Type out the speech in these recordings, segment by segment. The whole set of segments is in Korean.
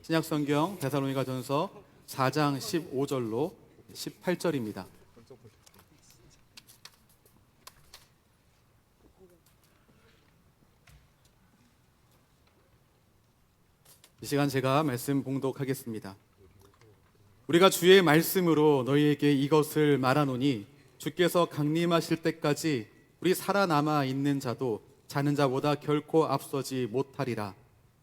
신약성경 데살로니가전서 4장 15절로 18절입니다. 이 시간 제가 말씀 봉독하겠습니다. 우리가 주의 말씀으로 너희에게 이것을 말하노니 주께서 강림하실 때까지 우리 살아남아 있는 자도 자는 자보다 결코 앞서지 못하리라.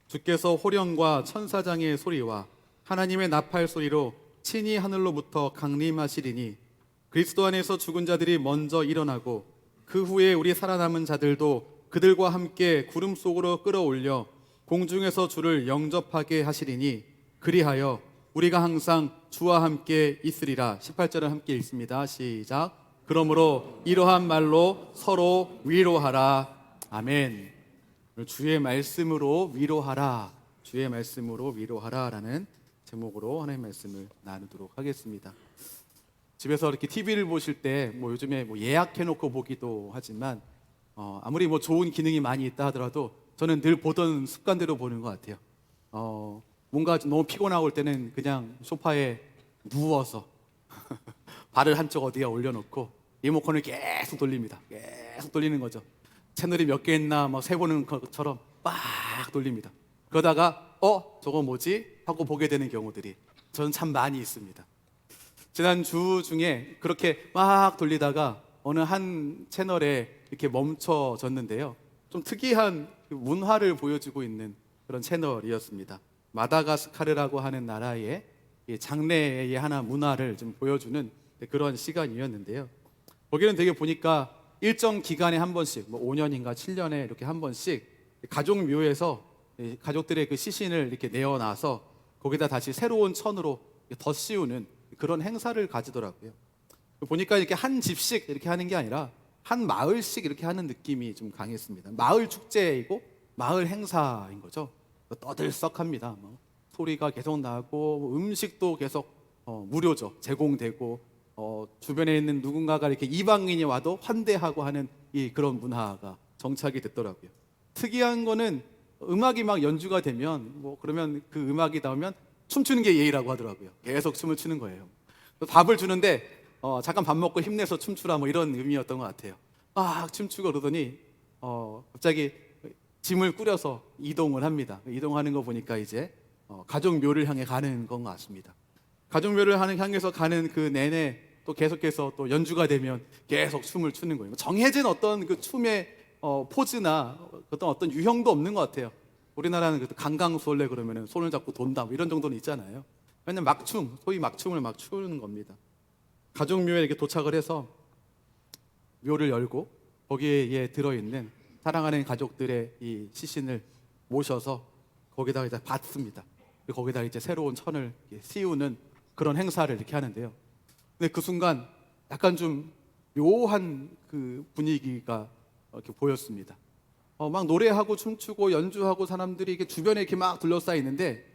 주께서 호령과 천사장의 소리와 하나님의 나팔 소리로 친히 하늘로부터 강림하시리니 그리스도 안에서 죽은 자들이 먼저 일어나고 그 후에 우리 살아남은 자들도 그들과 함께 구름 속으로 끌어올려 공중에서 주를 영접하게 하시리니 그리하여 우리가 항상 주와 함께 있으리라. 18절을 함께 읽습니다. 시작. 그러므로 이러한 말로 서로 위로하라. 아멘. 주의 말씀으로 위로하라. 주의 말씀으로 위로하라라는 제목으로 하나님의 말씀을 나누도록 하겠습니다. 집에서 이렇게 TV를 보실 때 요즘에 예약해놓고 보기도 하지만 아무리 좋은 기능이 많이 있다 하더라도 저는 늘 보던 습관대로 보는 것 같아요. 뭔가 너무 피곤하고 올 때는 그냥 소파에 누워서 발을 한쪽 어디에 올려놓고 리모컨을 계속 돌립니다. 계속 돌리는 거죠. 채널이 몇 개 있나 세보는 것처럼 막 돌립니다. 그러다가 저거 뭐지? 하고 보게 되는 경우들이 저는 참 많이 있습니다. 지난 주 중에 그렇게 막 돌리다가 어느 한 채널에 이렇게 멈춰졌는데요. 좀 특이한 문화를 보여주고 있는 그런 채널이었습니다. 마다가스카르라고 하는 나라의 장래의 하나 문화를 좀 보여주는 그런 시간이었는데요. 거기는 되게 보니까 일정 기간에 한 번씩 5년인가 7년에 이렇게 한 번씩 가족묘에서 가족들의 그 시신을 이렇게 내어놔서 거기다 다시 새로운 천으로 덧씌우는 그런 행사를 가지더라고요. 보니까 이렇게 한 집씩 이렇게 하는 게 아니라 한 마을씩 이렇게 하는 느낌이 좀 강했습니다. 마을 축제이고 마을 행사인 거죠. 떠들썩합니다. 소리가 계속 나고 음식도 계속 무료죠. 제공되고 주변에 있는 누군가가 이렇게 이방인이 와도 환대하고 하는 그런 문화가 정착이 됐더라고요. 특이한 거는 음악이 막 연주가 되면 그러면 그 음악이 나오면 춤추는 게 예의라고 하더라고요. 계속 춤을 추는 거예요. 밥을 주는데 잠깐 밥 먹고 힘내서 춤추라 이런 의미였던 것 같아요. 막 춤추고 그러더니 갑자기 짐을 꾸려서 이동을 합니다. 이동하는 거 보니까 이제 가족묘를 향해 가는 건 것 같습니다. 가족묘를 향해서 가는 그 내내 또 계속해서 또 연주가 되면 계속 춤을 추는 거예요. 정해진 어떤 그 춤의 포즈나 어떤 유형도 없는 것 같아요. 우리나라는 강강수월래 그러면 손을 잡고 돈다 이런 정도는 있잖아요. 왜냐면 막춤, 소위 막춤을 막 추는 겁니다. 가족묘에 이렇게 도착을 해서 묘를 열고 거기에 들어있는 사랑하는 가족들의 이 시신을 모셔서 거기다가 이제 받습니다. 그리고 거기다 이제 새로운 천을 씌우는 그런 행사를 이렇게 하는데요. 근데 그 순간 약간 좀 묘한 그 분위기가 이렇게 보였습니다. 막 노래하고 춤추고 연주하고 사람들이 이렇게 주변에 이렇게 막 둘러싸여 있는데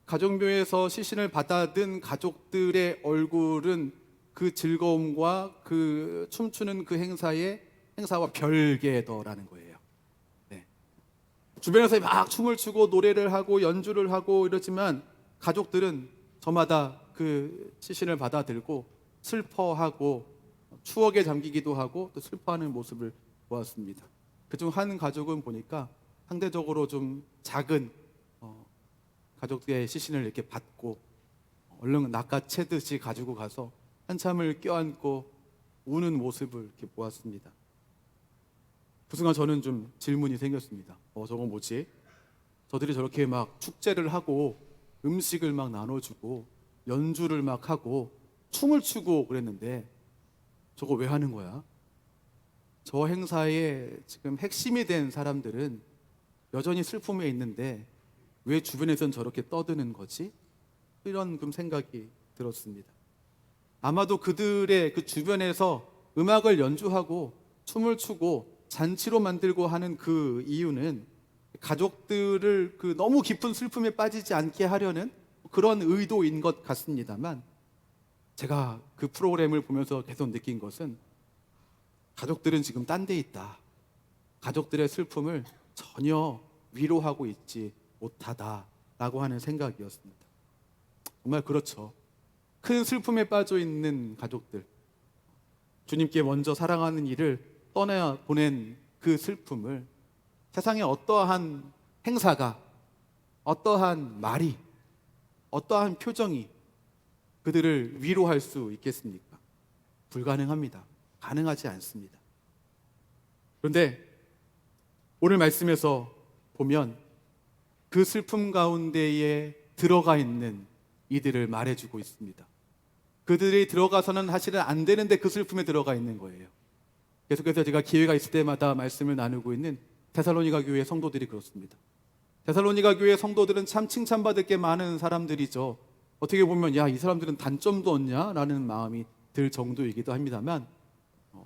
가족묘에서 시신을 받아든 가족들의 얼굴은 그 즐거움과 그 춤추는 그 행사와 별개더라는 거예요. 네. 주변에서 막 춤을 추고 노래를 하고 연주를 하고 이러지만 가족들은 저마다 그 시신을 받아들고 슬퍼하고 추억에 잠기기도 하고 또 슬퍼하는 모습을 보았습니다. 그중 한 가족은 보니까 상대적으로 좀 작은 가족들의 시신을 이렇게 받고 얼른 낚아채듯이 가지고 가서 한참을 껴안고 우는 모습을 이렇게 보았습니다. 그 순간 저는 좀 질문이 생겼습니다. 저거 뭐지? 저들이 저렇게 막 축제를 하고 음식을 막 나눠주고 연주를 막 하고 춤을 추고 그랬는데 저거 왜 하는 거야? 저 행사에 지금 핵심이 된 사람들은 여전히 슬픔에 있는데 왜 주변에선 저렇게 떠드는 거지? 이런 생각이 들었습니다. 아마도 그들의 그 주변에서 음악을 연주하고 춤을 추고 잔치로 만들고 하는 그 이유는 가족들을 그 너무 깊은 슬픔에 빠지지 않게 하려는 그런 의도인 것 같습니다만 제가 그 프로그램을 보면서 계속 느낀 것은 가족들은 지금 딴 데 있다. 가족들의 슬픔을 전혀 위로하고 있지 못하다. 라고 하는 생각이었습니다. 정말 그렇죠. 큰 슬픔에 빠져 있는 가족들, 주님께 먼저 사랑하는 이를 떠나 보낸 그 슬픔을 세상의 어떠한 행사가, 어떠한 말이, 어떠한 표정이 그들을 위로할 수 있겠습니까? 불가능합니다. 가능하지 않습니다. 그런데 오늘 말씀에서 보면 그 슬픔 가운데에 들어가 있는 이들을 말해주고 있습니다. 그들이 들어가서는 사실은 안 되는데 그 슬픔에 들어가 있는 거예요. 계속해서 제가 기회가 있을 때마다 말씀을 나누고 있는 데살로니가 교회 성도들이 그렇습니다. 데살로니가 교회 성도들은 참 칭찬받을 게 많은 사람들이죠. 어떻게 보면 야, 이 사람들은 단점도 없냐? 라는 마음이 들 정도이기도 합니다만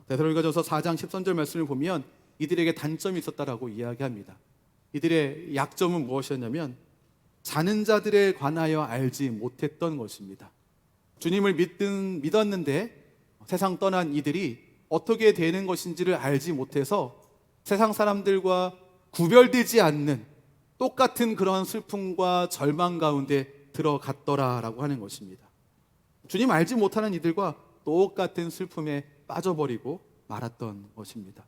데살로니가전서 4장 13절 말씀을 보면 이들에게 단점이 있었다라고 이야기합니다. 이들의 약점은 무엇이었냐면 자는 자들에 관하여 알지 못했던 것입니다. 주님을 믿었는데 세상 떠난 이들이 어떻게 되는 것인지를 알지 못해서 세상 사람들과 구별되지 않는 똑같은 그런 슬픔과 절망 가운데 들어갔더라라고 하는 것입니다. 주님 알지 못하는 이들과 똑같은 슬픔에 빠져버리고 말았던 것입니다.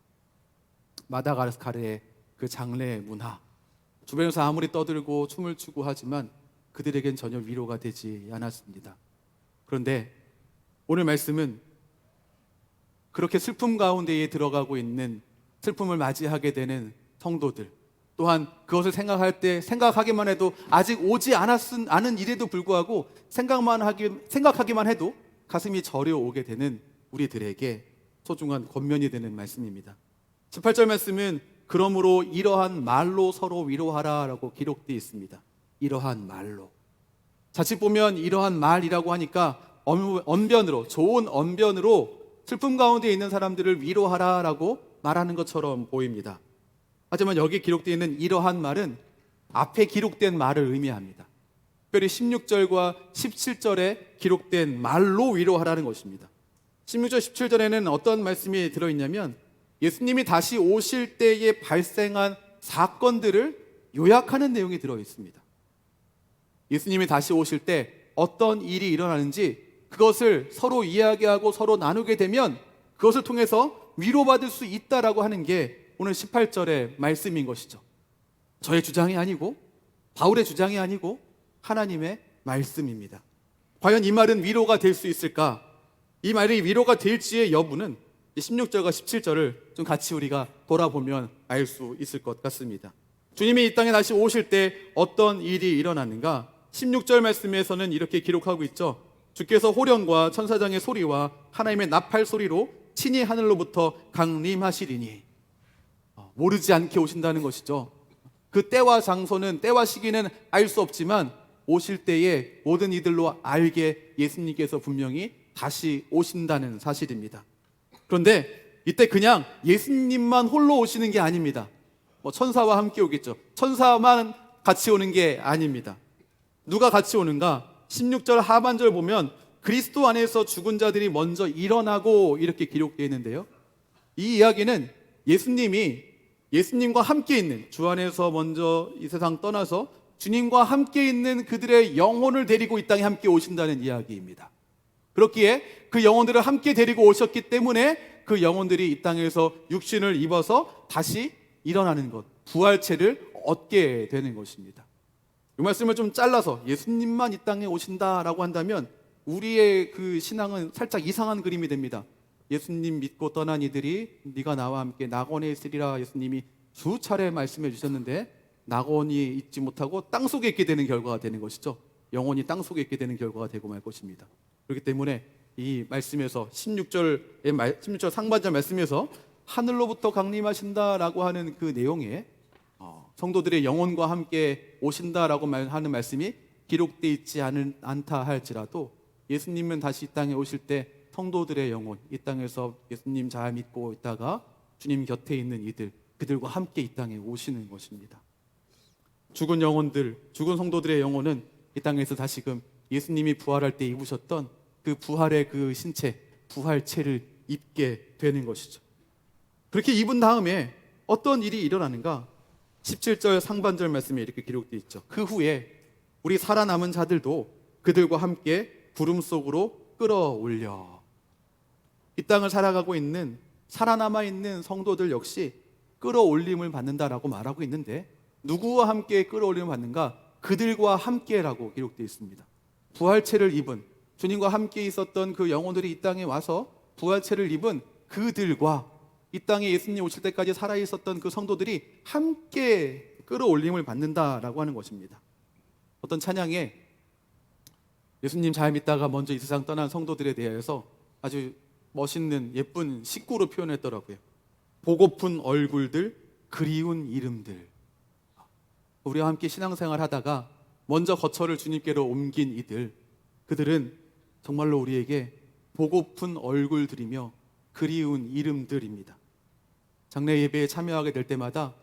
마다가스카르의 그 장례 문화, 주변에서 아무리 떠들고 춤을 추고 하지만 그들에겐 전혀 위로가 되지 않았습니다. 그런데 오늘 말씀은 그렇게 슬픔 가운데에 들어가고 있는, 슬픔을 맞이하게 되는 성도들, 또한 그것을 생각하기만 해도 아직 오지 않은 일에도 불구하고 생각하기만 해도 가슴이 저려오게 되는 우리들에게 소중한 권면이 되는 말씀입니다. 18절 말씀은 그러므로 이러한 말로 서로 위로하라 라고 기록되어 있습니다. 이러한 말로. 자칫 보면 이러한 말이라고 하니까 언변으로, 좋은 언변으로 슬픔 가운데 있는 사람들을 위로하라 라고 말하는 것처럼 보입니다. 하지만 여기 기록되어 있는 이러한 말은 앞에 기록된 말을 의미합니다. 특별히 16절과 17절에 기록된 말로 위로하라는 것입니다. 16절, 17절에는 어떤 말씀이 들어있냐면 예수님이 다시 오실 때에 발생한 사건들을 요약하는 내용이 들어있습니다. 예수님이 다시 오실 때 어떤 일이 일어나는지 그것을 서로 이야기하고 서로 나누게 되면 그것을 통해서 위로받을 수 있다라고 하는 게 오늘 18절의 말씀인 것이죠. 저의 주장이 아니고 바울의 주장이 아니고 하나님의 말씀입니다. 과연 이 말은 위로가 될 수 있을까? 이 말이 위로가 될지의 여부는 16절과 17절을 좀 같이 우리가 돌아보면 알 수 있을 것 같습니다. 주님이 이 땅에 다시 오실 때 어떤 일이 일어나는가? 16절 말씀에서는 이렇게 기록하고 있죠. 주께서 호령과 천사장의 소리와 하나님의 나팔 소리로 친히 하늘로부터 강림하시리니, 모르지 않게 오신다는 것이죠. 그 때와 장소는, 때와 시기는 알 수 없지만 오실 때에 모든 이들로 알게 예수님께서 분명히 다시 오신다는 사실입니다. 그런데 이때 그냥 예수님만 홀로 오시는 게 아닙니다. 천사와 함께 오겠죠. 천사만 같이 오는 게 아닙니다. 누가 같이 오는가? 16절 하반절 보면 그리스도 안에서 죽은 자들이 먼저 일어나고 이렇게 기록되어 있는데요. 이 이야기는 예수님과 함께 있는, 주 안에서 먼저 이 세상 떠나서 주님과 함께 있는 그들의 영혼을 데리고 이 땅에 함께 오신다는 이야기입니다. 그렇기에 그 영혼들을 함께 데리고 오셨기 때문에 그 영혼들이 이 땅에서 육신을 입어서 다시 일어나는 것, 부활체를 얻게 되는 것입니다. 이 말씀을 좀 잘라서 예수님만 이 땅에 오신다라고 한다면 우리의 그 신앙은 살짝 이상한 그림이 됩니다. 예수님 믿고 떠난 이들이 네가 나와 함께 낙원에 있으리라 예수님이 수차례 말씀해 주셨는데 낙원이 있지 못하고 땅속에 있게 되는 결과가 되는 것이죠. 영혼이 땅속에 있게 되는 결과가 되고 말 것입니다. 그렇기 때문에 이 말씀에서 16절 상반절 말씀에서 하늘로부터 강림하신다라고 하는 그 내용에 성도들의 영혼과 함께 오신다라고 하는 말씀이 기록되어 있지 않다 할지라도 예수님은 다시 이 땅에 오실 때 성도들의 영혼, 이 땅에서 예수님 잘 믿고 있다가 주님 곁에 있는 그들과 함께 이 땅에 오시는 것입니다. 죽은 성도들의 영혼은 이 땅에서 다시금 예수님이 부활할 때 입으셨던 그 부활의 그 신체, 부활체를 입게 되는 것이죠. 그렇게 입은 다음에 어떤 일이 일어나는가? 17절 상반절 말씀에 이렇게 기록되어 있죠. 그 후에 우리 살아남은 자들도 그들과 함께 구름 속으로 끌어올려. 이 땅을 살아가고 있는 살아남아 있는 성도들 역시 끌어올림을 받는다라고 말하고 있는데, 누구와 함께 끌어올림을 받는가? 그들과 함께라고 기록되어 있습니다. 부활체를 입은, 주님과 함께 있었던 그 영혼들이 이 땅에 와서 부활체를 입은 그들과, 이 땅에 예수님 오실 때까지 살아있었던 그 성도들이 함께 끌어올림을 받는다라고 하는 것입니다. 어떤 찬양에 예수님 잘 믿다가 먼저 이 세상 떠난 성도들에 대해서 아주 멋있는 예쁜 식구로 표현했더라고요. 보고픈 얼굴들, 그리운 이름들. 우리와 함께 신앙생활 하다가 먼저 거처를 주님께로 옮긴 이들, 그들은 정말로 우리에게 보고픈 얼굴들이며 그리운 이름들입니다. 장례 예배에 참여하게 될 때마다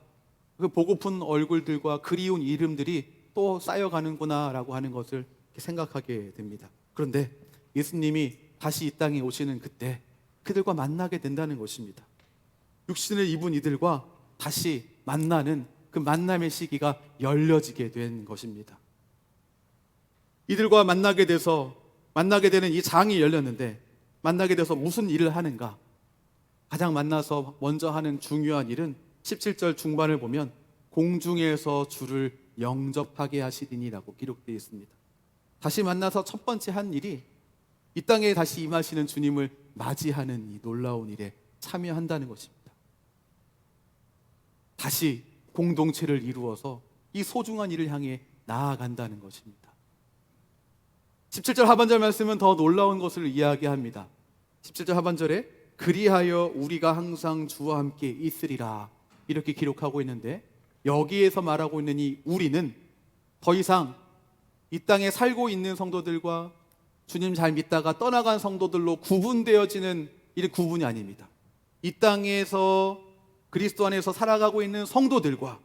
그 보고픈 얼굴들과 그리운 이름들이 또 쌓여가는구나 라고 하는 것을 생각하게 됩니다. 그런데 예수님이 다시 이 땅에 오시는 그때 그들과 만나게 된다는 것입니다. 육신을 입은 이들과 다시 만나는 그 만남의 시기가 열려지게 된 것입니다. 이들과 만나게 되는 이 장이 열렸는데, 만나게 돼서 무슨 일을 하는가? 가장 만나서 먼저 하는 중요한 일은 17절 중반을 보면 공중에서 주를 영접하게 하시리니라고 기록되어 있습니다. 다시 만나서 첫 번째 한 일이 이 땅에 다시 임하시는 주님을 맞이하는 이 놀라운 일에 참여한다는 것입니다. 다시 공동체를 이루어서 이 소중한 일을 향해 나아간다는 것입니다. 17절 하반절 말씀은 더 놀라운 것을 이야기합니다. 17절 하반절에 그리하여 우리가 항상 주와 함께 있으리라 이렇게 기록하고 있는데, 여기에서 말하고 있는 이 우리는 더 이상 이 땅에 살고 있는 성도들과 주님 잘 믿다가 떠나간 성도들로 구분되어지는 이 구분이 아닙니다. 이 땅에서 그리스도 안에서 살아가고 있는 성도들과,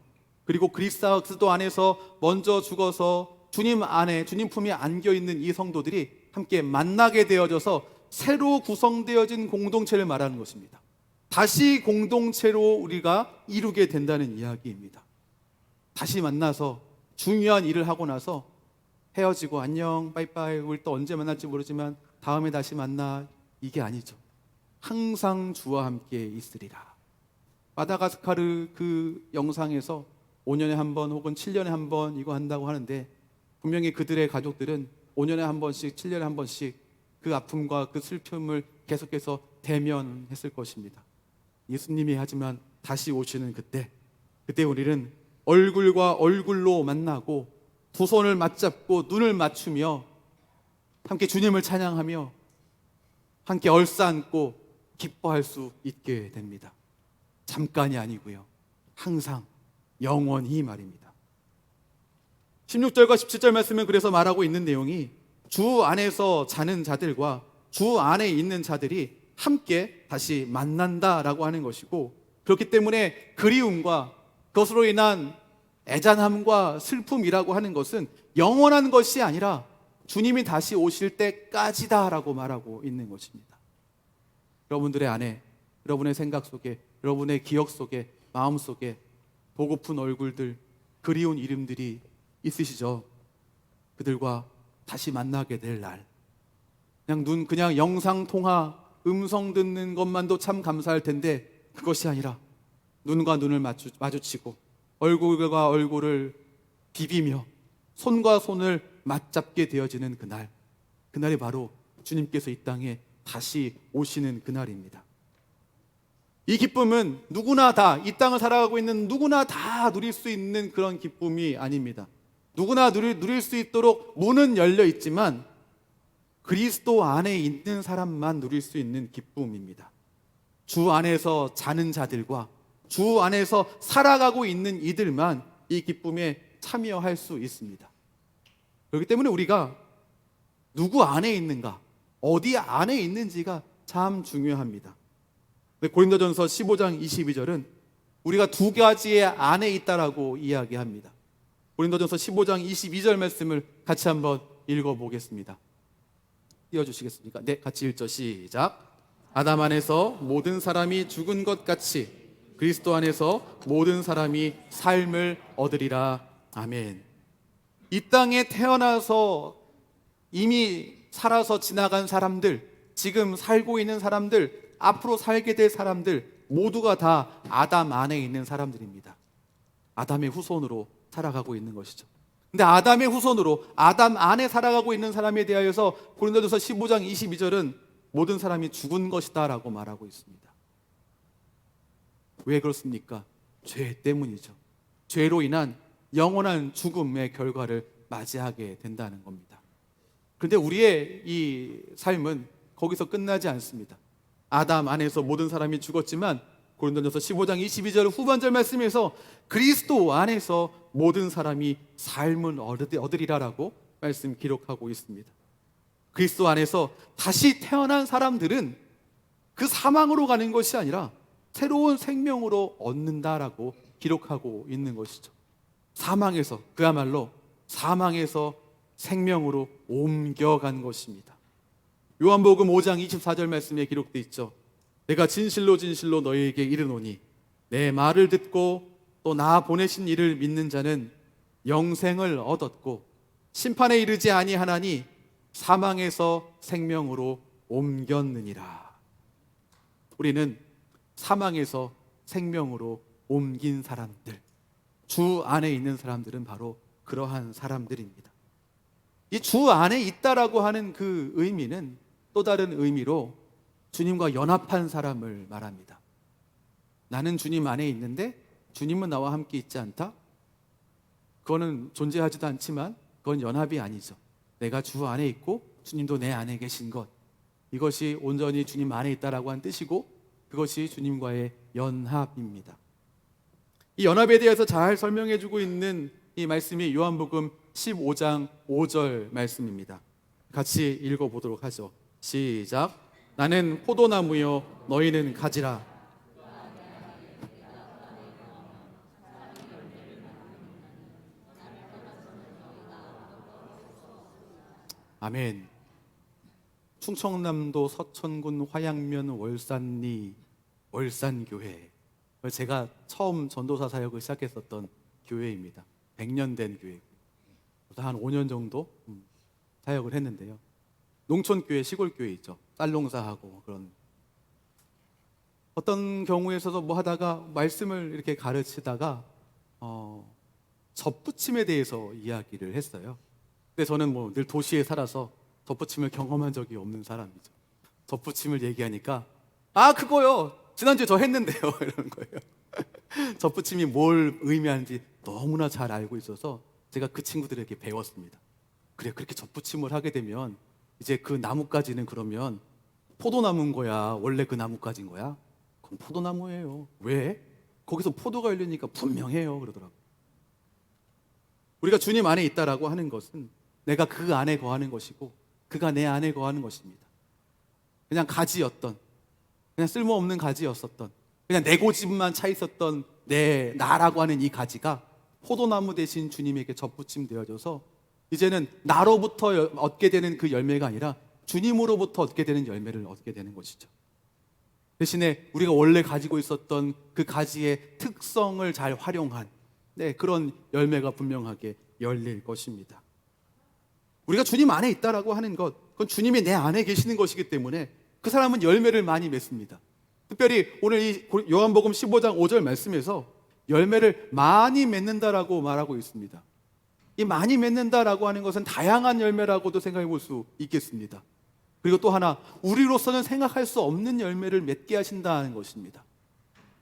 그리고 그리스도 안에서 먼저 죽어서 주님 안에, 주님 품에 안겨 있는 이 성도들이 함께 만나게 되어져서 새로 구성되어진 공동체를 말하는 것입니다. 다시 공동체로 우리가 이루게 된다는 이야기입니다. 다시 만나서 중요한 일을 하고 나서 헤어지고 안녕 빠이빠이 우리 또 언제 만날지 모르지만 다음에 다시 만나, 이게 아니죠. 항상 주와 함께 있으리라. 마다가스카르 그 영상에서 5년에 한 번 혹은 7년에 한 번 이거 한다고 하는데, 분명히 그들의 가족들은 5년에 한 번씩 7년에 한 번씩 그 아픔과 그 슬픔을 계속해서 대면했을 것입니다. 예수님이 하지만 다시 오시는 그때 우리는 얼굴과 얼굴로 만나고 두 손을 맞잡고 눈을 맞추며 함께 주님을 찬양하며 함께 얼싸안고 기뻐할 수 있게 됩니다. 잠깐이 아니고요, 항상 영원히 말입니다. 16절과 17절 말씀은 그래서 말하고 있는 내용이 주 안에서 자는 자들과 주 안에 있는 자들이 함께 다시 만난다라고 하는 것이고, 그렇기 때문에 그리움과 그것으로 인한 애잔함과 슬픔이라고 하는 것은 영원한 것이 아니라 주님이 다시 오실 때까지다라고 말하고 있는 것입니다. 여러분들의 안에, 여러분의 생각 속에, 여러분의 기억 속에, 마음 속에 보고픈 얼굴들, 그리운 이름들이 있으시죠? 그들과 다시 만나게 될 날, 그냥 영상통화, 음성 듣는 것만도 참 감사할 텐데, 그것이 아니라 눈과 눈을 마주치고 얼굴과 얼굴을 비비며 손과 손을 맞잡게 되어지는 그날, 그날이 바로 주님께서 이 땅에 다시 오시는 그날입니다. 이 기쁨은 누구나 다, 이 땅을 살아가고 있는 누구나 다 누릴 수 있는 그런 기쁨이 아닙니다. 누구나 누릴 수 있도록 문은 열려 있지만 그리스도 안에 있는 사람만 누릴 수 있는 기쁨입니다. 주 안에서 자는 자들과 주 안에서 살아가고 있는 이들만 이 기쁨에 참여할 수 있습니다. 그렇기 때문에 우리가 누구 안에 있는가, 어디 안에 있는지가 참 중요합니다. 고린도전서 15장 22절은 우리가 두 가지의 안에 있다라고 이야기합니다. 고린도전서 15장 22절 말씀을 같이 한번 읽어보겠습니다. 띄워주시겠습니까? 네, 같이 1절 시작. 아담 안에서 모든 사람이 죽은 것 같이 그리스도 안에서 모든 사람이 삶을 얻으리라. 아멘. 이 땅에 태어나서 이미 살아서 지나간 사람들, 지금 살고 있는 사람들, 앞으로 살게 될 사람들 모두가 다 아담 안에 있는 사람들입니다. 아담의 후손으로 살아가고 있는 것이죠. 근데 아담의 후손으로 아담 안에 살아가고 있는 사람에 대하여서 고린도전서 15장 22절은 모든 사람이 죽은 것이다 라고 말하고 있습니다. 왜 그렇습니까? 죄 때문이죠. 죄로 인한 영원한 죽음의 결과를 맞이하게 된다는 겁니다. 그런데 우리의 이 삶은 거기서 끝나지 않습니다. 아담 안에서 모든 사람이 죽었지만 고린도전서 15장 22절 후반절 말씀에서 그리스도 안에서 모든 사람이 삶을 얻으리라라고 말씀 기록하고 있습니다. 그리스도 안에서 다시 태어난 사람들은 그 사망으로 가는 것이 아니라 새로운 생명으로 얻는다라고 기록하고 있는 것이죠. 사망에서, 그야말로 사망에서 생명으로 옮겨간 것입니다. 요한복음 5장 24절 말씀에 기록되어 있죠. 내가 진실로 진실로 너희에게 이르노니 내 말을 듣고 또 나 보내신 이를 믿는 자는 영생을 얻었고 심판에 이르지 아니하나니 사망에서 생명으로 옮겼느니라. 우리는 사망에서 생명으로 옮긴 사람들, 주 안에 있는 사람들은 바로 그러한 사람들입니다. 이 주 안에 있다라고 하는 그 의미는 또 다른 의미로 주님과 연합한 사람을 말합니다. 나는 주님 안에 있는데 주님은 나와 함께 있지 않다? 그거는 존재하지도 않지만 그건 연합이 아니죠. 내가 주 안에 있고 주님도 내 안에 계신 것, 이것이 온전히 주님 안에 있다라고 한 뜻이고 그것이 주님과의 연합입니다. 이 연합에 대해서 잘 설명해 주고 있는 이 말씀이 요한복음 15장 5절 말씀입니다. 같이 읽어보도록 하죠. 시작. 나는 포도나무요 너희는 가지라. 아멘. 충청남도 서천군 화양면 월산리 월산교회, 제가 처음 전도사 사역을 시작했었던 교회입니다. 100년 된 교회. 한 5년 정도 사역을 했는데요. 농촌교회, 시골교회 있죠. 쌀농사하고 그런. 어떤 경우에서도 뭐 하다가 말씀을 이렇게 가르치다가 접붙임에 대해서 이야기를 했어요. 근데 저는 뭐 늘 도시에 살아서 접붙임을 경험한 적이 없는 사람이죠. 접붙임을 얘기하니까 아 그거요 지난주에 저 했는데요 이러는 거예요. 접붙임이 뭘 의미하는지 너무나 잘 알고 있어서 제가 그 친구들에게 배웠습니다. 그래, 그렇게 접붙임을 하게 되면 이제 그 나뭇가지는 그러면 포도나무인 거야, 원래 그 나뭇가지인 거야? 그럼 포도나무예요. 왜? 거기서 포도가 열리니까 분명해요 그러더라고요. 우리가 주님 안에 있다라고 하는 것은 내가 그 안에 거하는 것이고 그가 내 안에 거하는 것입니다. 그냥 가지였던, 그냥 쓸모없는 가지였었던, 그냥 내 고집만 차 있었던 나라고 하는 이 가지가 포도나무 대신 주님에게 접붙임 되어져서 이제는 나로부터 얻게 되는 그 열매가 아니라 주님으로부터 얻게 되는 열매를 얻게 되는 것이죠. 대신에 우리가 원래 가지고 있었던 그 가지의 특성을 잘 활용한 그런 열매가 분명하게 열릴 것입니다. 우리가 주님 안에 있다라고 하는 것, 그건 주님이 내 안에 계시는 것이기 때문에 그 사람은 열매를 많이 맺습니다. 특별히 오늘 이 요한복음 15장 5절 말씀에서 열매를 많이 맺는다라고 말하고 있습니다. 이 많이 맺는다라고 하는 것은 다양한 열매라고도 생각해 볼 수 있겠습니다. 그리고 또 하나, 우리로서는 생각할 수 없는 열매를 맺게 하신다는 것입니다.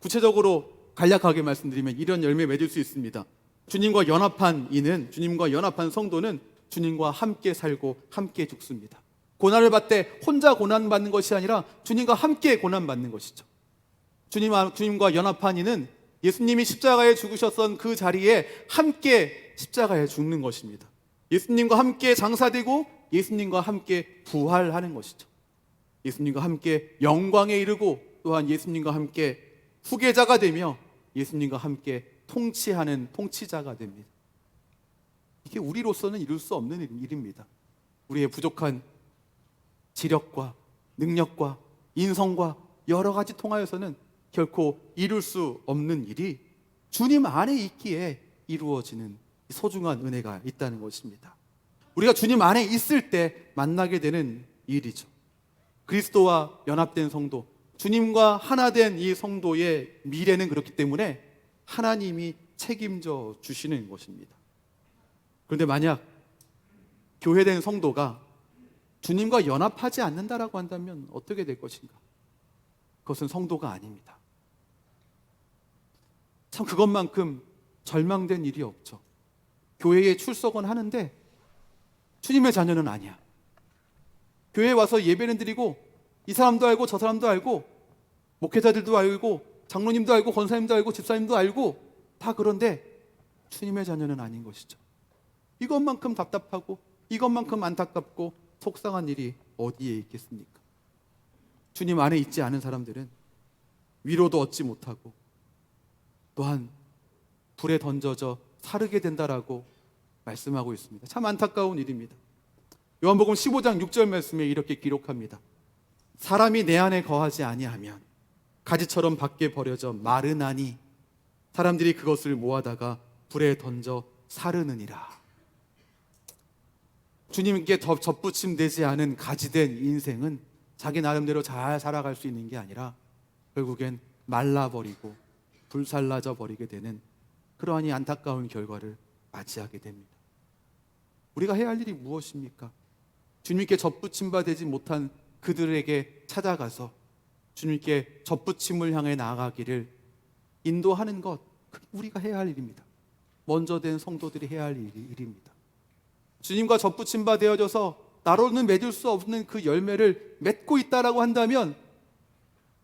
구체적으로 간략하게 말씀드리면 이런 열매 맺을 수 있습니다. 주님과 연합한 이는, 주님과 연합한 성도는 주님과 함께 살고 함께 죽습니다. 고난을 받을 때 혼자 고난받는 것이 아니라 주님과 함께 고난받는 것이죠. 주님과 연합한 이는 예수님이 십자가에 죽으셨던 그 자리에 함께 십자가에 죽는 것입니다. 예수님과 함께 장사되고 예수님과 함께 부활하는 것이죠. 예수님과 함께 영광에 이르고 또한 예수님과 함께 후계자가 되며 예수님과 함께 통치하는 통치자가 됩니다. 이게 우리로서는 이룰 수 없는 일입니다. 우리의 부족한 지력과 능력과 인성과 여러 가지 통하여서는 결코 이룰 수 없는 일이 주님 안에 있기에 이루어지는 소중한 은혜가 있다는 것입니다. 우리가 주님 안에 있을 때 만나게 되는 일이죠. 그리스도와 연합된 성도, 주님과 하나 된 이 성도의 미래는 그렇기 때문에 하나님이 책임져 주시는 것입니다. 그런데 만약 교회된 성도가 주님과 연합하지 않는다라고 한다면 어떻게 될 것인가? 그것은 성도가 아닙니다. 참 그것만큼 절망된 일이 없죠. 교회에 출석은 하는데 주님의 자녀는 아니야. 교회에 와서 예배는 드리고 이 사람도 알고 저 사람도 알고 목회자들도 알고 장로님도 알고 권사님도 알고 집사님도 알고 다 그런데 주님의 자녀는 아닌 것이죠. 이것만큼 답답하고 이것만큼 안타깝고 속상한 일이 어디에 있겠습니까? 주님 안에 있지 않은 사람들은 위로도 얻지 못하고 또한 불에 던져져 사르게 된다라고 말씀하고 있습니다. 참 안타까운 일입니다. 요한복음 15장 6절 말씀에 이렇게 기록합니다. 사람이 내 안에 거하지 아니하면 가지처럼 밖에 버려져 마르나니 사람들이 그것을 모아다가 불에 던져 사르느니라. 주님께 접붙임되지 않은 가지된 인생은 자기 나름대로 잘 살아갈 수 있는 게 아니라 결국엔 말라버리고 불살라져 버리게 되는 그러한 이 안타까운 결과를 맞이하게 됩니다. 우리가 해야 할 일이 무엇입니까? 주님께 접붙임 바 되지 못한 그들에게 찾아가서 주님께 접붙임을 향해 나아가기를 인도하는 것, 그게 우리가 해야 할 일입니다. 먼저 된 성도들이 해야 할 일입니다. 주님과 접붙임 바 되어져서 나로는 맺을 수 없는 그 열매를 맺고 있다라고 한다면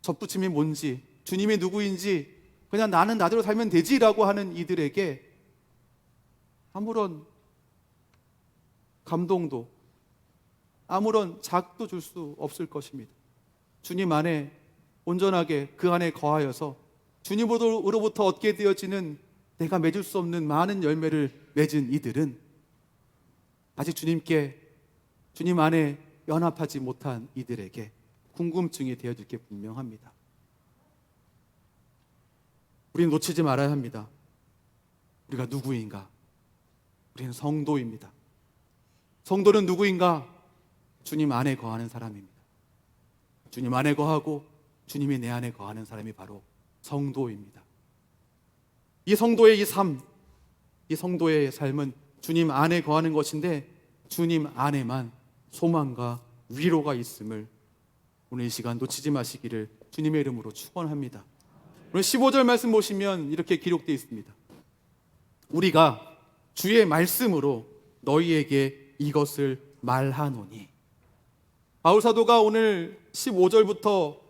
접붙임이 뭔지, 주님이 누구인지 그냥 나는 나대로 살면 되지라고 하는 이들에게 아무런 감동도 아무런 자극도 줄 수 없을 것입니다. 주님 안에 온전하게 그 안에 거하여서 주님으로부터 얻게 되어지는 내가 맺을 수 없는 많은 열매를 맺은 이들은 아직 주님 안에 연합하지 못한 이들에게 궁금증이 되어질 게 분명합니다. 우리는 놓치지 말아야 합니다. 우리가 누구인가? 우리는 성도입니다. 성도는 누구인가? 주님 안에 거하는 사람입니다. 주님 안에 거하고 주님이 내 안에 거하는 사람이 바로 성도입니다. 이 성도의 이 성도의 삶은 주님 안에 거하는 것인데 주님 안에만 소망과 위로가 있음을 오늘 이 시간 놓치지 마시기를 주님의 이름으로 축원합니다. 오늘 15절 말씀 보시면 이렇게 기록되어 있습니다. 우리가 주의 말씀으로 너희에게 이것을 말하노니. 바울 사도가 오늘 15절부터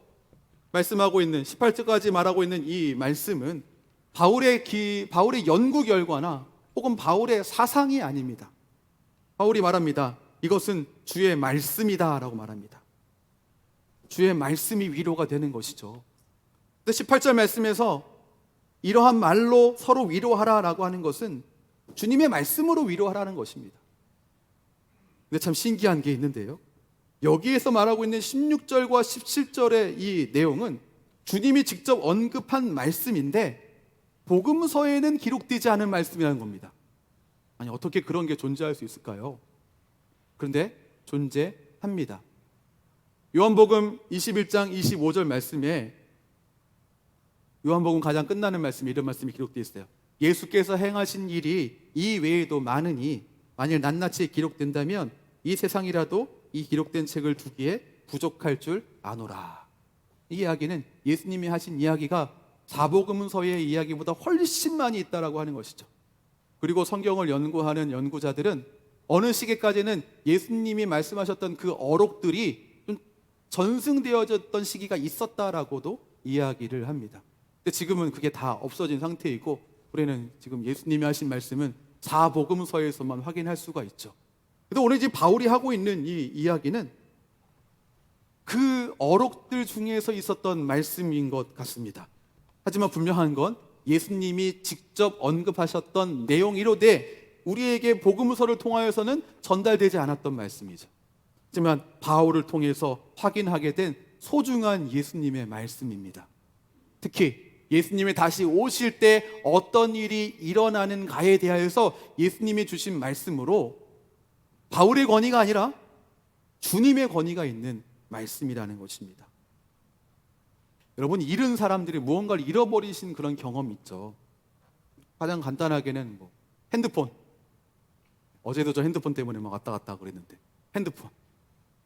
말씀하고 있는 18절까지 말하고 있는 이 말씀은 바울의 연구 결과나 혹은 바울의 사상이 아닙니다. 바울이 말합니다. 이것은 주의 말씀이다 라고 말합니다. 주의 말씀이 위로가 되는 것이죠. 18절 말씀에서 이러한 말로 서로 위로하라라고 하는 것은 주님의 말씀으로 위로하라는 것입니다. 근데 참 신기한 게 있는데요. 여기에서 말하고 있는 16절과 17절의 이 내용은 주님이 직접 언급한 말씀인데 복음서에는 기록되지 않은 말씀이라는 겁니다. 아니 어떻게 그런 게 존재할 수 있을까요? 그런데 존재합니다. 요한복음 21장 25절 말씀에 요한복음 가장 끝나는 말씀에 이런 말씀이 기록되어 있어요. 예수께서 행하신 일이 이 외에도 많으니 만일 낱낱이 기록된다면 이 세상이라도 이 기록된 책을 두기에 부족할 줄 아노라. 이 이야기는 예수님이 하신 이야기가 사복음서의 이야기보다 훨씬 많이 있다라고 하는 것이죠. 그리고 성경을 연구하는 연구자들은 어느 시기까지는 예수님이 말씀하셨던 그 어록들이 좀 전승되어졌던 시기가 있었다라고도 이야기를 합니다. 근데 지금은 그게 다 없어진 상태이고 우리는 지금 예수님이 하신 말씀은 사복음서에서만 확인할 수가 있죠. 근데 오늘 지금 바울이 하고 있는 이 이야기는 그 어록들 중에서 있었던 말씀인 것 같습니다. 하지만 분명한 건 예수님이 직접 언급하셨던 내용이로되 우리에게 복음서를 통하여서는 전달되지 않았던 말씀이죠. 하지만 바울을 통해서 확인하게 된 소중한 예수님의 말씀입니다. 특히 예수님이 다시 오실 때 어떤 일이 일어나는가에 대하여서 예수님이 주신 말씀으로 바울의 권위가 아니라 주님의 권위가 있는 말씀이라는 것입니다. 여러분, 잃은 사람들이 무언가를 잃어버리신 그런 경험 있죠. 가장 간단하게는 핸드폰. 어제도 저 핸드폰 때문에 막 왔다 갔다 그랬는데, 핸드폰,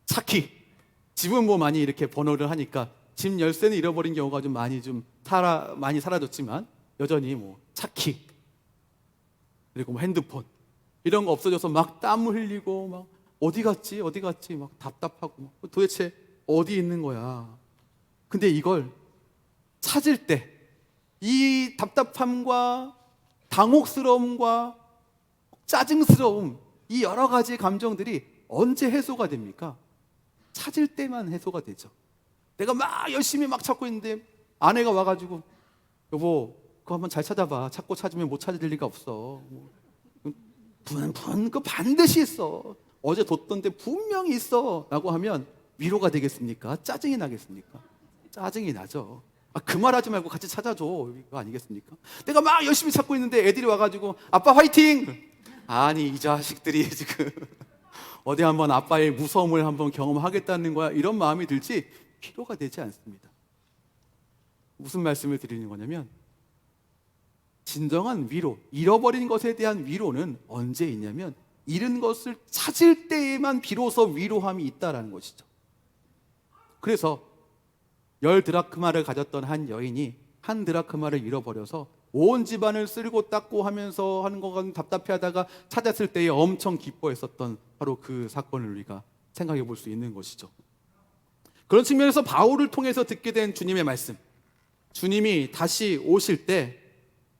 차키. 집은 많이 이렇게 번호를 하니까 집 열쇠는 잃어버린 경우가 많이 사라졌지만 여전히 차키, 그리고 핸드폰 이런 거 없어져서 막 땀 흘리고 막 어디 갔지 막 답답하고 도대체 어디 있는 거야. 근데 이걸 찾을 때 이 답답함과 당혹스러움과 짜증스러움, 이 여러 가지 감정들이 언제 해소가 됩니까? 찾을 때만 해소가 되죠. 내가 막 열심히 막 찾고 있는데 아내가 와가지고 여보 그거 한번 잘 찾아봐. 찾고 찾으면 못 찾을 리가 없어. 그거 반드시 있어. 어제 뒀던 데 분명히 있어 라고 하면 위로가 되겠습니까? 짜증이 나겠습니까? 짜증이 나죠. 그 말하지 말고 같이 찾아줘, 이거 아니겠습니까? 내가 막 열심히 찾고 있는데 애들이 와가지고 아빠 화이팅! 아니 이 자식들이 지금 어디 한번 아빠의 무서움을 한번 경험하겠다는 거야, 이런 마음이 들지 필요가 되지 않습니다. 무슨 말씀을 드리는 거냐면, 진정한 위로, 잃어버린 것에 대한 위로는 언제 있냐면 잃은 것을 찾을 때에만 비로소 위로함이 있다라는 것이죠. 그래서 10드라크마를 가졌던 한 여인이 한 드라크마를 잃어버려서 온 집안을 쓸고 닦고 하면서 하는 것은 답답해하다가 찾았을 때에 엄청 기뻐했었던 바로 그 사건을 우리가 생각해 볼 수 있는 것이죠. 그런 측면에서 바울을 통해서 듣게 된 주님의 말씀, 주님이 다시 오실 때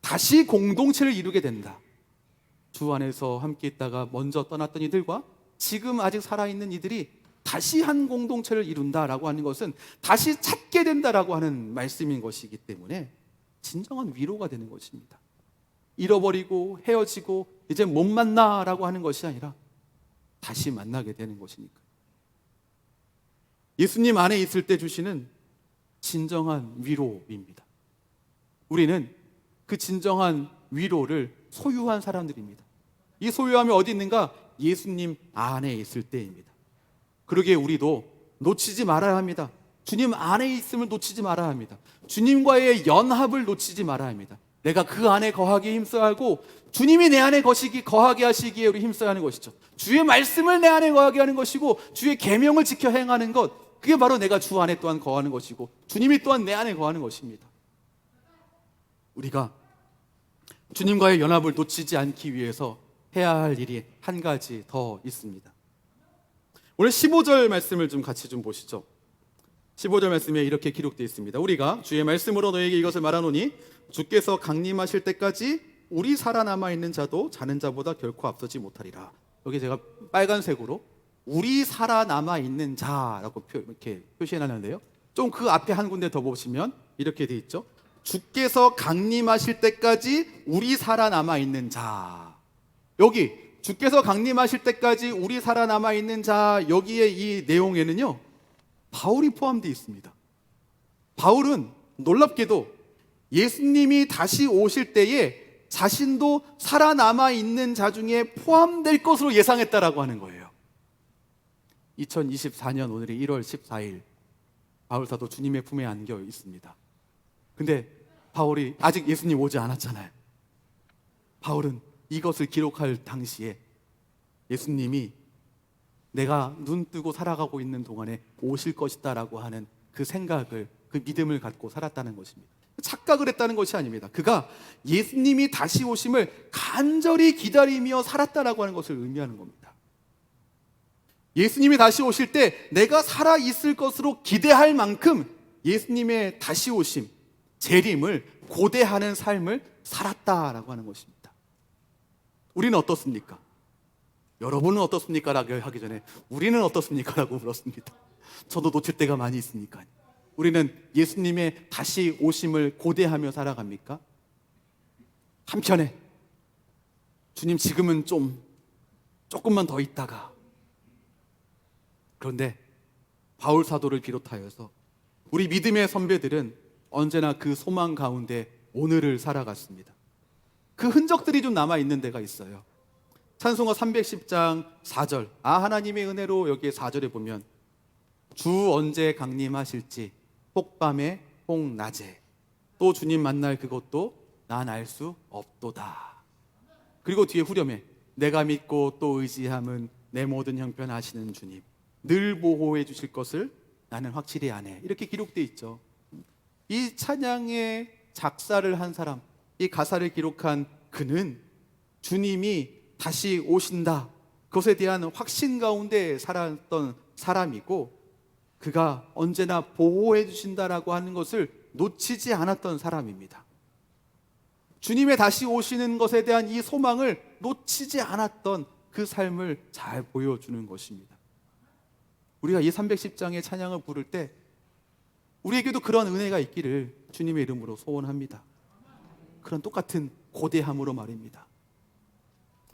다시 공동체를 이루게 된다. 주 안에서 함께 있다가 먼저 떠났던 이들과 지금 아직 살아있는 이들이 다시 한 공동체를 이룬다라고 하는 것은 다시 찾게 된다라고 하는 말씀인 것이기 때문에 진정한 위로가 되는 것입니다. 잃어버리고 헤어지고 이제 못 만나라고 하는 것이 아니라 다시 만나게 되는 것이니까. 예수님 안에 있을 때 주시는 진정한 위로입니다. 우리는 그 진정한 위로를 소유한 사람들입니다. 이 소유함이 어디 있는가? 예수님 안에 있을 때입니다. 그러기에 우리도 놓치지 말아야 합니다. 주님 안에 있음을 놓치지 말아야 합니다. 주님과의 연합을 놓치지 말아야 합니다. 내가 그 안에 거하기 힘써야 하고 주님이 내 안에 거하게 하시기에 우리 힘써야 하는 것이죠. 주의 말씀을 내 안에 거하게 하는 것이고 주의 계명을 지켜 행하는 것, 그게 바로 내가 주 안에 또한 거하는 것이고 주님이 또한 내 안에 거하는 것입니다. 우리가 주님과의 연합을 놓치지 않기 위해서 해야 할 일이 한 가지 더 있습니다. 오늘 15절 말씀을 같이 보시죠. 15절 말씀에 이렇게 기록되어 있습니다. 우리가 주의 말씀으로 너에게 이것을 말하노니 주께서 강림하실 때까지 우리 살아남아 있는 자도 자는 자보다 결코 앞서지 못하리라. 여기 제가 빨간색으로 우리 살아남아 있는 자라고 이렇게 표시해놨는데요, 좀 그 앞에 한 군데 더 보시면 이렇게 되어 있죠. 주께서 강림하실 때까지 우리 살아남아 있는 자. 여기 주께서 강림하실 때까지 우리 살아남아 있는 자, 여기에 이 내용에는요 바울이 포함되어 있습니다. 바울은 놀랍게도 예수님이 다시 오실 때에 자신도 살아남아 있는 자 중에 포함될 것으로 예상했다라고 하는 거예요. 2024년 오늘이 1월 14일, 바울사도 주님의 품에 안겨 있습니다. 근데 바울이 아직 예수님 오지 않았잖아요. 바울은 이것을 기록할 당시에 예수님이 내가 눈 뜨고 살아가고 있는 동안에 오실 것이다 라고 하는 그 생각을, 그 믿음을 갖고 살았다는 것입니다. 착각을 했다는 것이 아닙니다. 그가 예수님이 다시 오심을 간절히 기다리며 살았다라고 하는 것을 의미하는 겁니다. 예수님이 다시 오실 때 내가 살아있을 것으로 기대할 만큼 예수님의 다시 오심, 재림을 고대하는 삶을 살았다라고 하는 것입니다. 우리는 어떻습니까? 여러분은 어떻습니까? 라고 하기 전에 우리는 어떻습니까? 라고 물었습니다. 저도 놓칠 때가 많이 있으니까요. 우리는 예수님의 다시 오심을 고대하며 살아갑니까? 한편에 주님 지금은 조금만 더 있다가, 그런데 바울 사도를 비롯하여서 우리 믿음의 선배들은 언제나 그 소망 가운데 오늘을 살아갔습니다. 그 흔적들이 좀 남아있는 데가 있어요. 찬송가 310장 4절, 하나님의 은혜로 여기에 4절에 보면 주 언제 강림하실지 혹밤에 혹낮에 또 주님 만날 그것도 난 알 수 없도다. 그리고 뒤에 후렴에 내가 믿고 또 의지함은 내 모든 형편 아시는 주님 늘 보호해 주실 것을 나는 확실히 아네. 이렇게 기록되어 있죠. 이 찬양의 작사를 한 사람, 이 가사를 기록한 그는 주님이 다시 오신다, 그것에 대한 확신 가운데 살았던 사람이고, 그가 언제나 보호해 주신다라고 하는 것을 놓치지 않았던 사람입니다. 주님의 다시 오시는 것에 대한 이 소망을 놓치지 않았던 그 삶을 잘 보여주는 것입니다. 우리가 이 310장의 찬양을 부를 때 우리에게도 그런 은혜가 있기를 주님의 이름으로 소원합니다. 그런 똑같은 고대함으로 말입니다.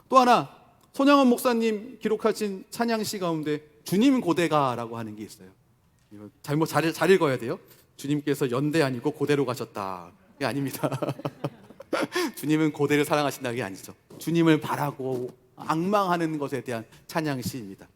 또 하나, 손양원 목사님 기록하신 찬양시 가운데 주님 고대가라고 하는 게 있어요. 이거 잘 읽어야 돼요. 주님께서 연대 아니고 고대로 가셨다. 이게 아닙니다. 주님은 고대를 사랑하신다는 게 아니죠. 주님을 바라고 앙망하는 것에 대한 찬양시입니다.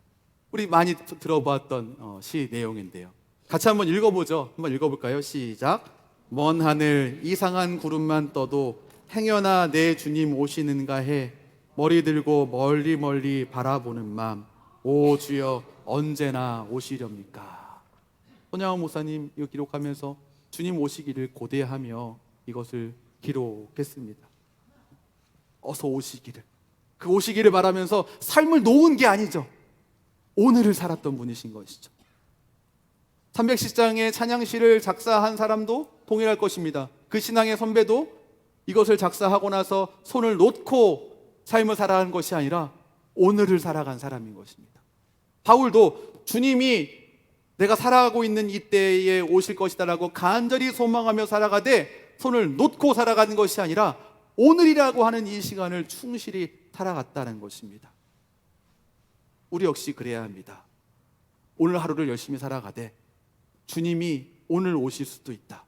우리 많이 들어봤던 시 내용인데요. 같이 한번 읽어보죠. 한번 읽어볼까요? 시작. 먼 하늘 이상한 구름만 떠도 행여나 내 주님 오시는가 해 머리 들고 멀리 멀리 바라보는 마음, 오 주여 언제나 오시렵니까? 손양원 목사님 이거 기록하면서 주님 오시기를 고대하며 이것을 기록했습니다. 어서 오시기를, 그 오시기를 바라면서 삶을 놓은 게 아니죠. 오늘을 살았던 분이신 것이죠. 310장의 찬양시를 작사한 사람도 동일할 것입니다. 그 신앙의 선배도 이것을 작사하고 나서 손을 놓고 삶을 살아간 것이 아니라 오늘을 살아간 사람인 것입니다. 바울도 주님이 내가 살아가고 있는 이때에 오실 것이다라고 간절히 소망하며 살아가되 손을 놓고 살아가는 것이 아니라 오늘이라고 하는 이 시간을 충실히 살아갔다는 것입니다. 우리 역시 그래야 합니다. 오늘 하루를 열심히 살아가되 주님이 오늘 오실 수도 있다,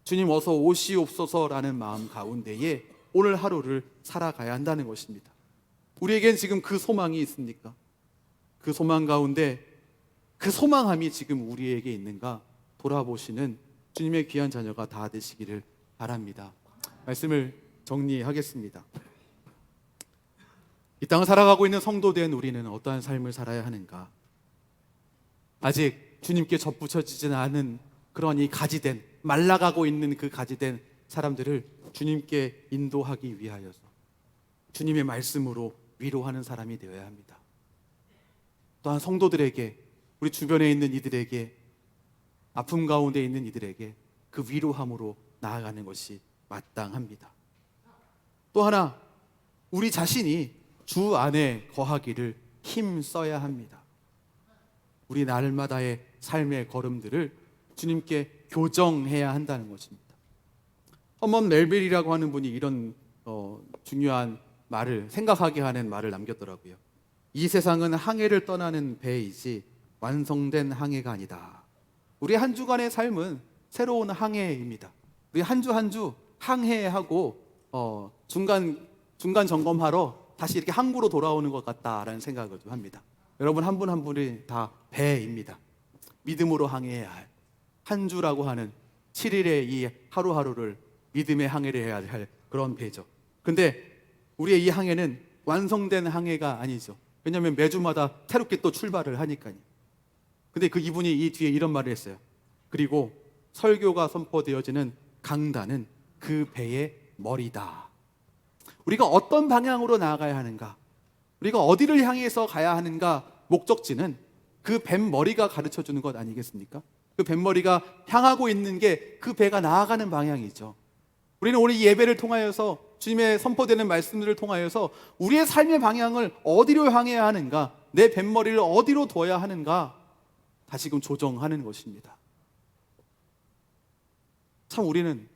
주님 어서 오시옵소서라는 마음 가운데에 오늘 하루를 살아가야 한다는 것입니다. 우리에겐 지금 그 소망이 있습니까? 그 소망 가운데 그 소망함이 지금 우리에게 있는가 돌아보시는 주님의 귀한 자녀가 다 되시기를 바랍니다. 말씀을 정리하겠습니다. 이 땅을 살아가고 있는 성도된 우리는 어떠한 삶을 살아야 하는가? 아직 주님께 접붙여지지 않은 그런 이 가지된, 말라가고 있는 그 가지된 사람들을 주님께 인도하기 위하여서 주님의 말씀으로 위로하는 사람이 되어야 합니다. 또한 성도들에게, 우리 주변에 있는 이들에게, 아픔 가운데 있는 이들에게 그 위로함으로 나아가는 것이 마땅합니다. 또 하나, 우리 자신이 주 안에 거하기를 힘써야 합니다. 우리 날마다의 삶의 걸음들을 주님께 교정해야 한다는 것입니다. 허먼 멜빌이라고 하는 분이 이런 중요한 말을, 생각하게 하는 말을 남겼더라고요. 이 세상은 항해를 떠나는 배이지 완성된 항해가 아니다. 우리 한 주간의 삶은 새로운 항해입니다. 우리 한 주 한 주 항해하고 중간 점검하러 다시 이렇게 항구로 돌아오는 것 같다라는 생각을 좀 합니다. 여러분 한 분 한 분이 다 배입니다. 믿음으로 항해해야 할, 한 주라고 하는 7일의 이 하루하루를 믿음의 항해를 해야 할 그런 배죠. 근데 우리의 이 항해는 완성된 항해가 아니죠. 왜냐하면 매주마다 새롭게 또 출발을 하니까요. 근데 그 이분이 이 뒤에 이런 말을 했어요. 그리고 설교가 선포되어지는 강단은 그 배의 머리다. 우리가 어떤 방향으로 나아가야 하는가, 우리가 어디를 향해서 가야 하는가, 목적지는 그 뱃머리가 가르쳐주는 것 아니겠습니까? 그 뱃머리가 향하고 있는 게 그 배가 나아가는 방향이죠. 우리는 오늘 이 예배를 통하여서, 주님의 선포되는 말씀들을 통하여서 우리의 삶의 방향을 어디로 향해야 하는가, 내 뱃머리를 어디로 둬야 하는가 다시금 조정하는 것입니다. 참 우리는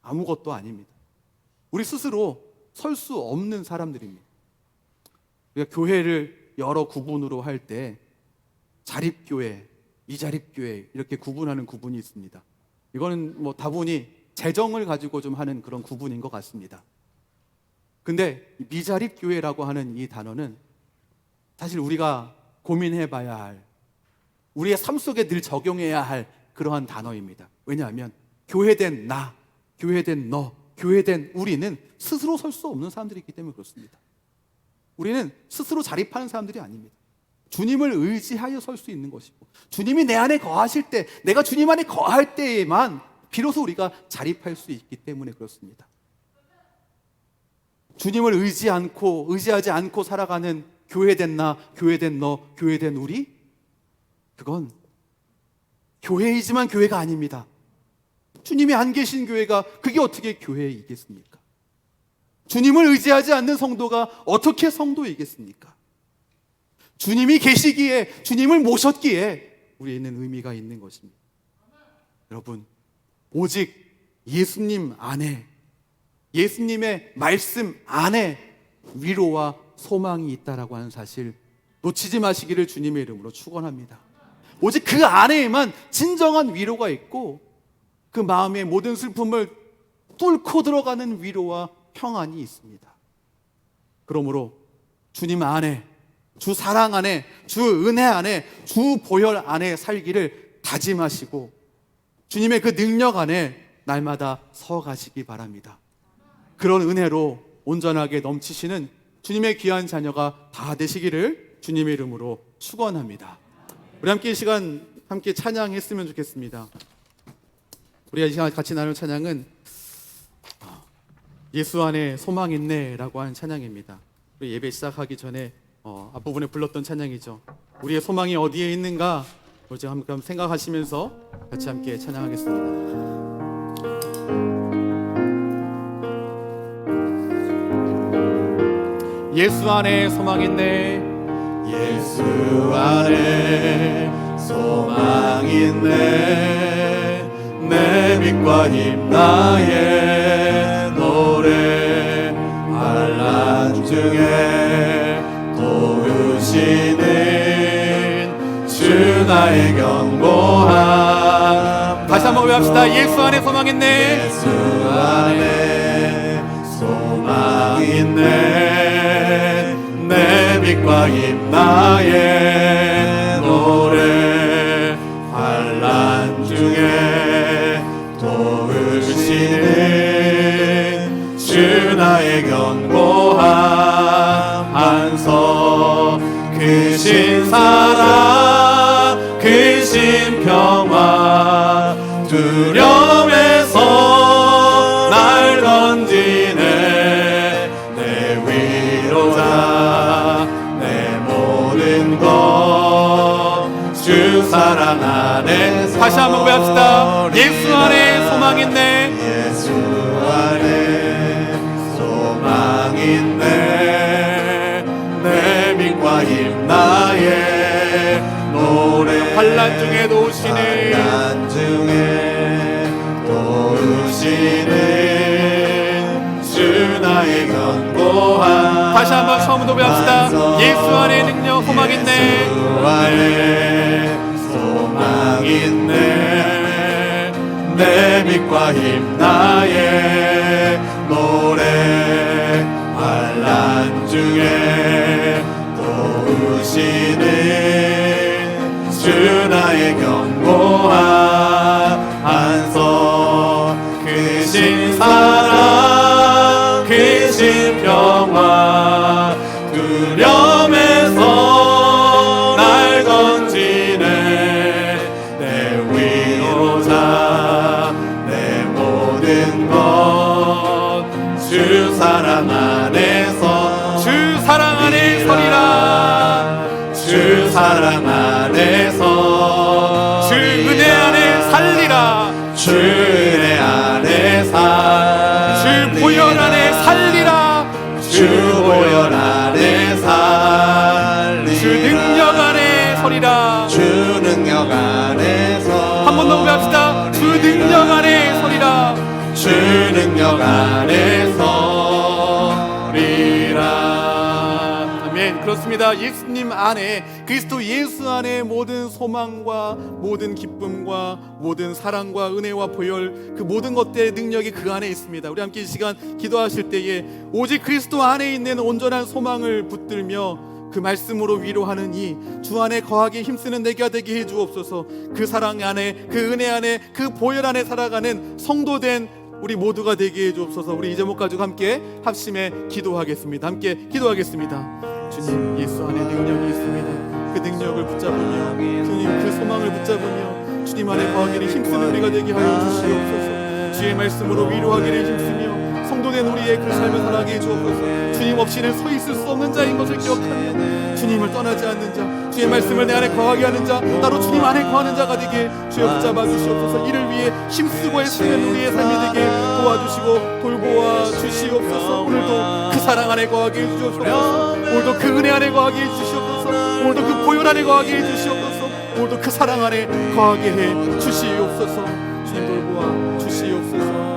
아무것도 아닙니다. 우리 스스로 설 수 없는 사람들입니다. 우리가 교회를 여러 구분으로 할 때 자립교회, 이자립교회 이렇게 구분하는 구분이 있습니다. 이거는 뭐 다분히 재정을 가지고 좀 하는 그런 구분인 것 같습니다. 근데 미자립 교회라고 하는 이 단어는 사실 우리가 고민해 봐야 할, 우리의 삶 속에 늘 적용해야 할 그러한 단어입니다. 왜냐하면 교회된 나, 교회된 너, 교회된 우리는 스스로 설 수 없는 사람들이기 때문에 그렇습니다. 우리는 스스로 자립하는 사람들이 아닙니다. 주님을 의지하여 설 수 있는 것이고, 주님이 내 안에 거하실 때, 내가 주님 안에 거할 때에만 비로소 우리가 자립할 수 있기 때문에 그렇습니다. 주님을 의지하지 않고 살아가는 교회된 나, 교회된 너, 교회된 우리, 그건 교회이지만 교회가 아닙니다. 주님이 안 계신 교회가 그게 어떻게 교회이겠습니까? 주님을 의지하지 않는 성도가 어떻게 성도이겠습니까? 주님이 계시기에, 주님을 모셨기에 우리에는 의미가 있는 것입니다. 여러분, 오직 예수님 안에, 예수님의 말씀 안에 위로와 소망이 있다라고 하는 사실 놓치지 마시기를 주님의 이름으로 축원합니다. 오직 그 안에만 진정한 위로가 있고, 그 마음의 모든 슬픔을 뚫고 들어가는 위로와 평안이 있습니다. 그러므로 주님 안에, 주 사랑 안에, 주 은혜 안에, 주 보혈 안에 살기를 다짐하시고 주님의 그 능력 안에 날마다 서가시기 바랍니다. 그런 은혜로 온전하게 넘치시는 주님의 귀한 자녀가 다 되시기를 주님의 이름으로 축원합니다. 우리 함께 이 시간 함께 찬양했으면 좋겠습니다. 우리가 이 시간 같이 나눌 찬양은 예수 안에 소망 있네 라고 하는 찬양입니다. 우리 예배 시작하기 전에 앞부분에 불렀던 찬양이죠. 우리의 소망이 어디에 있는가 우리 한번 생각하시면서 같이 함께 찬양하겠습니다. 예수 안에 소망 있네, 예수 안에 소망 있네, 내 빛과 힘 나의 노래, 환난 중에 도우시는 주 나의 견고함. 다시 한번 외합시다. 예수 안에 소망 있네, 예수 안에 소망 있네, 내 빛과 힘 나의 노래, 환난 중에 도우시는 주 나의 견고함. 한서 크신 사랑, 크신 평화, 두려움에서 날 건지네, 내 위로자, 내 모든 것, 주 사랑 안에. 다시 한번 외합시다. 예수 안에 소망 있네, 예수 안에 소망 있네, 내 빛과 힘 나의 노래, 환난 중에 도우시는, 환난 중에 도우시는 주 나의 견고함. 다시 한번 처음부터 외합시다. 예수 안에 능력 소망 있네, 예수 안에 소망 있네, 내 빛과 힘 나의 노래, 환난 중에 도우시는 주 나의 견고함. 한서 크신 사랑, 크신 평화, 두려움에서 날 건지네, 내 위로자, 내 모든 것, 주 사랑 안에서, 주 사랑 안에 서리라, 주 사랑 안에서, 주 은혜 안에 살리라, 주 은혜 안에 살리라, 주 보혈 안에 살리라, 주 보혈 안에 살리라, 주 능력 안에 서리라. 주 능력 안에서. 한 번 더 외합시다. 주 능력 안에 서리라, 주 능력 안에 서리라. 아멘. 그렇습니다. 예수님 안에, 그리스도 예수 안에 모든 소망과 모든 기쁨과 모든 사랑과 은혜와 보혈, 그 모든 것들의 능력이 그 안에 있습니다. 우리 함께 이 시간 기도하실 때에 오직 그리스도 안에 있는 온전한 소망을 붙들며 그 말씀으로 위로하는 이 주 안에 거하기 힘쓰는 내가 되게 해 주옵소서. 그 사랑 안에, 그 은혜 안에, 그 보혈 안에 살아가는 성도된 우리 모두가 되게 해 주옵소서. 우리 이 제목 가지고 함께 합심해 기도하겠습니다. 함께 기도하겠습니다. 주님, 예수 안에 능력이 있습니다. 그 능력을 붙잡으며, 주님 그 소망을 붙잡으며 주님 안에 거하기를 힘쓰는 우리가 되게 하여 주시옵소서. 주의 말씀으로 위로하기를 힘쓰며 성도된 우리의 그 삶을 살아가게 해 주옵소서. 주님 없이는 서 있을 수 없는 자인 것을 기억하며 주님을 떠나지 않는 자, 주의 말씀을 내 안에 거하게 하는 자, 나로 주님 안에 거하는 자가 되게 주여 붙잡아 주시옵소서. 이를 위해 힘쓰고 애쓰는 우리의 삶이 되게 도와주시고 돌보아 주시옵소서. 오늘도 그 사랑 안에 거하게 해 주시옵소서. 오늘도 그 은혜 안에 거하게 해 주시옵소서. 오늘도 그 보혈 안에 거하게 해 주시옵소서. 오늘도 그 사랑 안에 거하게 해 주시옵소서. 주님 돌보아 주시옵소서.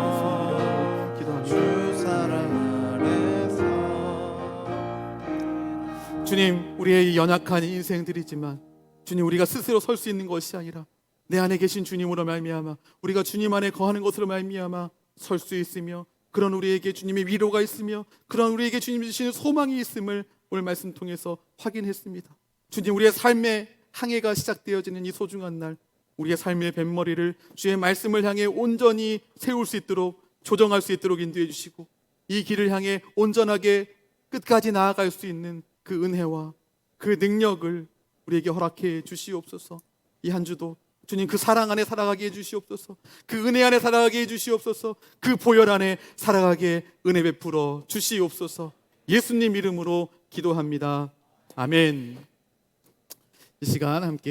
주님, 우리의 이 연약한 인생들이지만 주님, 우리가 스스로 설 수 있는 것이 아니라 내 안에 계신 주님으로 말미암아 우리가 주님 안에 거하는 것으로 말미암아 설 수 있으며, 그런 우리에게 주님의 위로가 있으며 그런 우리에게 주님이 주시는 소망이 있음을 오늘 말씀 통해서 확인했습니다. 주님, 우리의 삶의 항해가 시작되어지는 이 소중한 날, 우리의 삶의 뱃머리를 주의 말씀을 향해 온전히 세울 수 있도록, 조정할 수 있도록 인도해 주시고 이 길을 향해 온전하게 끝까지 나아갈 수 있는 그 은혜와 그 능력을 우리에게 허락해 주시옵소서. 이 한 주도 주님 그 사랑 안에 살아가게 해 주시옵소서. 그 은혜 안에 살아가게 해 주시옵소서. 그 보혈 안에 살아가게 은혜 베풀어 주시옵소서. 예수님 이름으로 기도합니다. 아멘. 이 시간 함께